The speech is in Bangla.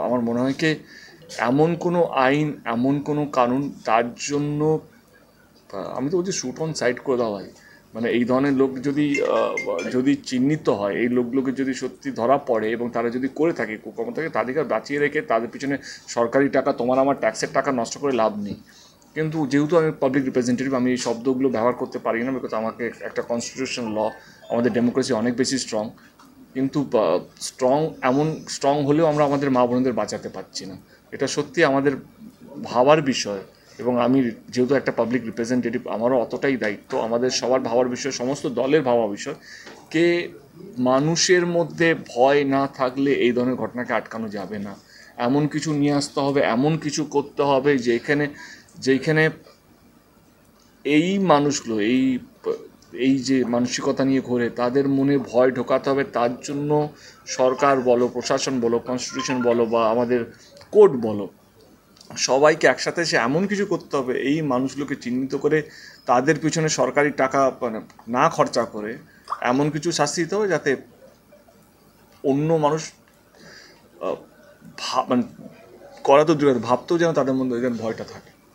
আমার মনে হয় কি এমন কোনো আইন, এমন কোনো কানুন তার জন্য, আমি তো বলছি শুট অন সাইট করে দেওয়া হয়। মানে এই ধরনের লোক যদি যদি চিহ্নিত হয়, এই লোকগুলোকে যদি সত্যি ধরা পড়ে এবং তারা যদি করে থাকে কুকর্মতাকে, তাদেরকে বাঁচিয়ে রেখে তাদের পিছনে সরকারি টাকা, তোমার আমার ট্যাক্সের টাকা নষ্ট করে লাভ নেই। কিন্তু যেহেতু আমি পাবলিক রিপ্রেজেন্টেটিভ, আমি এই শব্দগুলো ব্যবহার করতে পারি না, বিকজ আমাকে একটা কনস্টিটিউশন ল, আমাদের ডেমোক্রেসি অনেক বেশি স্ট্রং। কিন্তু স্ট্রং, এমন স্ট্রং হলেও আমরা আমাদের মা বোনদের বাঁচাতে পারছি না। এটা সত্যি আমাদের ভাবার বিষয়। এবং আমি যেহেতু একটা পাবলিক রিপ্রেজেন্টেটিভ, আমারও অতটাই দায়িত্ব, আমাদের সবার ভাবার বিষয়, সমস্ত দলের ভাবা বিষয়, কে মানুষের মধ্যে ভয় না থাকলে এই ধরনের ঘটনাকে আটকানো যাবে না। এমন কিছু নিয়ে আসতে হবে, এমন কিছু করতে হবে যেখানে যেখানে এই মানুষগুলো, এই যে মানসিকতা নিয়ে ঘোরে তাদের মনে ভয় ঢোকাতে হবে। তার জন্য সরকার বলো, প্রশাসন বলো, কনস্টিটিউশন বলো, বা আমাদের কোর্ট বলো, সবাইকে একসাথে সে এমন কিছু করতে হবে এই মানুষগুলোকে চিহ্নিত করে তাদের পিছনে সরকারি টাকা মানে না খরচা করে এমন কিছু শাস্তি দিতে হবে যাতে অন্য মানুষ মানে করা তো দূরে, ভাবতেও যেন তাদের মধ্যে যেন ভয়টা থাকে।